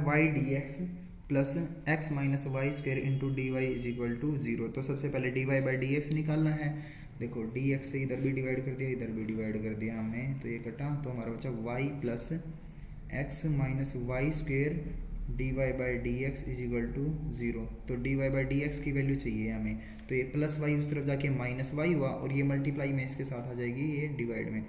Y D X plus X minus Y square into D Y is equal to zero. तो सबसे पहले D Y by D X निकालना है। देखो D X से इधर भी डिवाइड कर दिया, इधर भी डिवाइड कर दिया हमने, तो ये कटा, तो हमारा बचा Y plus X minus Y square D Y by D X is equal to zero. तो D Y by D X की वैल्यू चाहिए हमें, तो ये प्लस वाई उस तरफ जाके माइनस वाई हुआ, और ये मल्टीप्लाई में इसके साथ आ जाएगी ये डिवाइड में।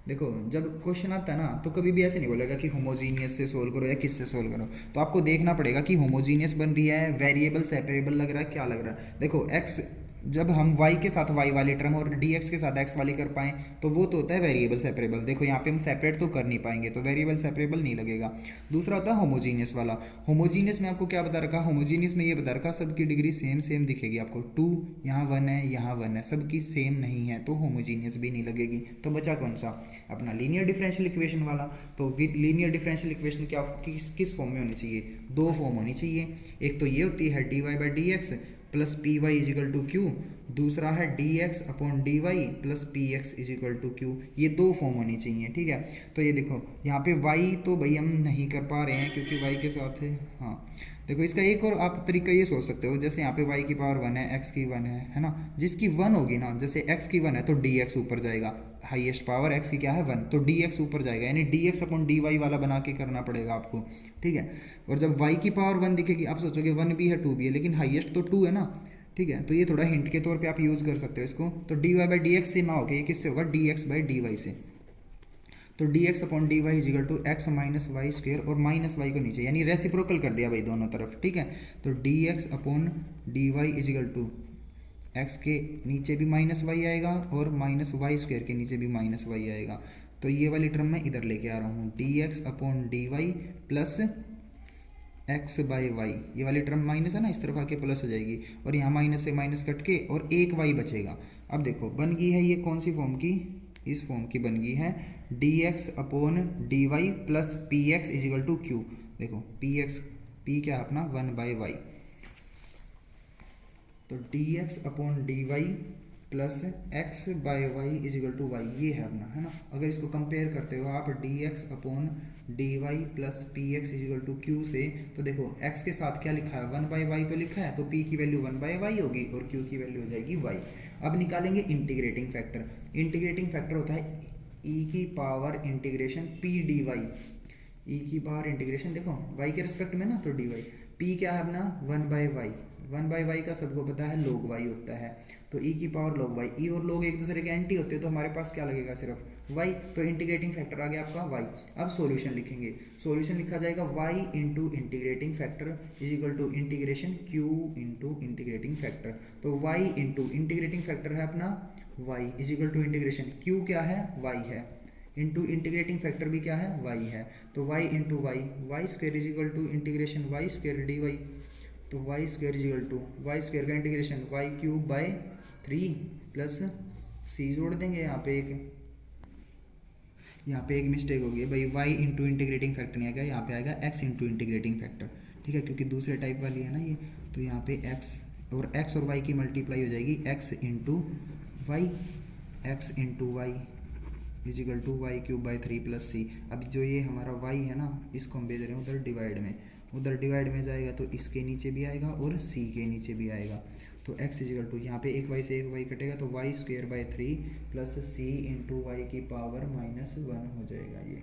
देखो जब क्वेश्चन आता है ना तो कभी भी ऐसे नहीं बोलेगा कि होमोजीनियस से सोल्व करो या किससे सोल्व करो, तो आपको देखना पड़ेगा कि होमोजीनियस बन रही है, वेरिएबल सेपरेबल लग रहा है, क्या लग रहा है। देखो एक्स, जब हम y के साथ y वाली टर्म और dx के साथ x वाली कर पाएँ तो वो तो होता है वेरिएबल सेपरेबल। देखो यहाँ पे हम सेपरेट तो कर नहीं पाएंगे, तो वेरिएबल सेपरेबल नहीं लगेगा। दूसरा होता है होमोजीनियस वाला। होमोजीनियस में आपको क्या बता रखा, होमोजीनियस में ये बता रखा सबकी डिग्री सेम सेम दिखेगी आपको, 2 यहाँ 1 है, यहाँ 1 है, सबकी सेम नहीं है, तो होमोजीनियस भी नहीं लगेगी। तो बचा कौन सा, अपना लीनियर डिफरेंशियल इक्वेशन वाला। तो लीनियर डिफरेंशियल इक्वेशन क्या किस फॉर्म में होनी चाहिए, दो फॉर्म होनी चाहिए। एक तो ये होती है D Y by D X plus P Y is equal to Q, दूसरा है D X upon D Y plus P X is equal to Q. ये दो फॉर्म होनी चाहिए, ठीक है। तो ये देखो यहाँ पे y तो भाई हम नहीं कर पा रहे हैं क्योंकि y के साथ है, हाँ। देखो इसका एक और आप तरीका ये सोच सकते हो, जैसे यहाँ पे y की पावर 1 है, x की 1 है ना, जिसकी 1 होगी ना, जैसे x की 1 है तो dx ऊपर जाएगा, हाईएस्ट पावर x की क्या है 1, तो dx ऊपर जाएगा, यानी dx अपॉन dy वाला बना के करना पड़ेगा आपको, ठीक है। और जब y की पावर 1 दिखेगी आप सोचोगे 1 भी है 2 भी है, लेकिन हाईएस्ट तो 2 है ना, ठीक है। तो ये थोड़ा हिंट के तौर पे आप यूज़ कर सकते हो इसको। तो D Y by D X से ना होके ये किससे होगा, D X by D Y से। तो D X upon D Y is equal to X minus Y square, और माइनस वाई को नीचे, यानी रेसिप्रोकल कर दिया भाई दोनों तरफ, ठीक है। तो D X upon D Y is equal to X के नीचे भी माइनस वाई आएगा और माइनस वाई स्क्वेयर के नीचे भी माइनस वाई आएगा। तो ये वाली टर्म मैं इधर लेके आ रहा हूँ, D X upon D Y plus X by Y, ये वाली टर्म माइनस है ना, इस तरफ आके प्लस हो जाएगी, और यहाँ माइनस से माइनस कट के और एक वाई बचेगा। अब देखो बन गई है ये कौन सी फॉर्म की, इस फॉर्म की बन गई है D X upon D Y plus P X is equal to Q. देखो पी एक्स, पी क्या है अपना 1 बाई वाई, तो D X upon D Y plus X by Y is equal to Y, ये है अपना, है ना। अगर इसको कंपेयर करते हो आप D X upon D Y plus P X is equal to Q से, तो देखो x के साथ क्या लिखा है 1 बाई वाई तो लिखा है, तो p की वैल्यू 1 बाई वाई होगी और q की वैल्यू हो जाएगी y। अब निकालेंगे इंटीग्रेटिंग फैक्टर। इंटीग्रेटिंग फैक्टर होता है e की power integration p D Y, E की पावर इंटीग्रेशन देखो y के रिस्पेक्ट में ना, तो डी वाई, पी क्या है अपना 1 बाई वाई, 1 बाई वाई का सबको पता है log y होता है, तो e की पावर log y, e और log एक दूसरे के एंटी होते हैं, तो हमारे पास क्या लगेगा सिर्फ y, तो इंटीग्रेटिंग फैक्टर आ गया आपका y। अब सॉल्यूशन लिखेंगे, सॉल्यूशन लिखा जाएगा y into integrating factor is equal to integration q into integrating factor. तो y इंटू इंटीग्रेटिंग फैक्टर है अपना y is equal to integration q क्या है y है, इंटू इंटीग्रेटिंग फैक्टर भी क्या है y है, तो y into Y, Y square is equal to integration Y square D Y, तो Y square is equal to Y square का integration Y cube by 3 plus C जोड़ देंगे, यहाँ पे एक मिस्टेक होगी भाई, y इंटू इंटीग्रेटिंग फैक्टर नहीं आएगा, यहाँ पे आएगा x इंटू इंटीग्रेटिंग फैक्टर, ठीक है, क्योंकि दूसरे टाइप वाली है ना ये। तो यहाँ पे x और y की मल्टीप्लाई हो जाएगी x into Y, X into Y is equal to Y cube by 3 plus C. अब जो ये हमारा y है ना, इसको हम भेज रहे हैं उधर डिवाइड में, उधर डिवाइड में जाएगा तो इसके नीचे भी आएगा और c के नीचे भी आएगा। तो x इजिकल टू यहाँ पे एक y से एक y कटेगा, तो Y square by 3 plus C into Y की पावर -1 हो जाएगा ये।